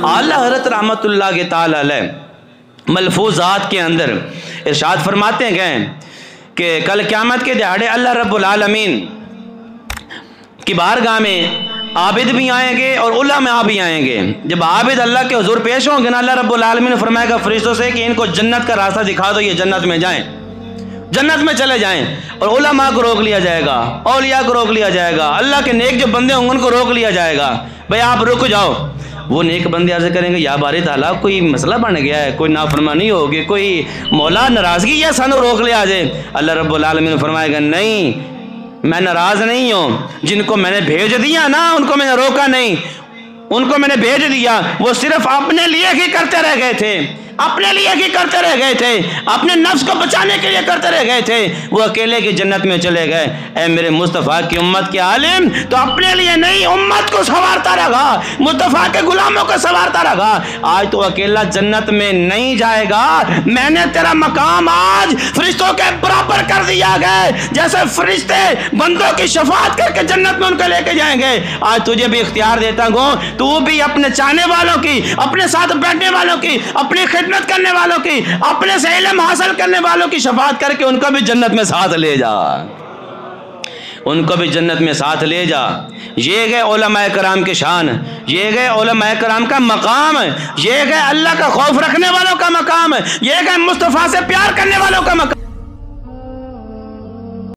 اعلیٰ حضرت رحمۃ اللہ کے تعالی علیہ ملفوظات کے اندر ارشاد فرماتے ہیں کہ کل قیامت کے دہاڑے اللہ رب العالمین کی بارگاہ میں عابد بھی آئیں گے اور علماء بھی آئیں گے. جب عابد اللہ کے حضور پیش ہوں گے نا، اللہ رب العالمین نے فرمائے گا فرشتوں سے کہ ان کو جنت کا راستہ دکھا دو، یہ جنت میں جائیں، جنت میں چلے جائیں. اور علماء کو روک لیا جائے گا، اولیاء کو روک لیا جائے گا، اللہ کے نیک جو بندے ہوں گے ان کو روک لیا جائے گا، بھئی آپ رک جاؤ. وہ نیک بندے عرض کریں گے یا باری تعالیٰ کوئی مسئلہ بن گیا ہے، کوئی نافرمانی ہوگی، کوئی مولا ناراضگی یا سانو روک لیا جائے. اللہ رب العالمین نے فرمائے گا نہیں، میں ناراض نہیں ہوں، جن کو میں نے بھیج دیا نا ان کو میں نے روکا نہیں، ان کو میں نے بھیج دیا، وہ صرف اپنے لیے ہی کرتے رہ گئے تھے، اپنے لیے ہی کرتے رہ گئے تھے، اپنے نفس کو بچانے کے لیے کرتے رہ گئے تھے، وہ اکیلے کی جنت میں چلے گئے. اے میرے مصطفیٰ کی امت کے عالم، تو اپنے لیے نہیں امت کو سنوارتا رہا، مصطفیٰ کے غلاموں کو سنوارتا رہا. آج تو اکیلا جنت میں نہیں جائے گا، میں نے تیرا مقام آج فرشتوں کے برابر کر دیا گیا، جیسے فرشتے بندوں کی شفاعت کر کے جنت میں ان کو لے کے جائیں گے. آج تجھے بھی اختیار دیتا ہوں، تو بھی اپنے چاہنے والوں کی، اپنے ساتھ بیٹھنے والوں کی، اپنی خدمت کرنے والوں کی، اپنے سے علم حاصل کرنے والوں کی شفاعت کر کے ان کو بھی جنت میں ساتھ لے جا، ان کو بھی جنت میں ساتھ لے جا. یہ گئے علماء کرام کی شان، یہ گئے علماء کرام کا مقام، یہ گئے اللہ کا خوف رکھنے والوں کا مقام، یہ گئے مصطفیٰ سے پیار کرنے والوں کا مقام.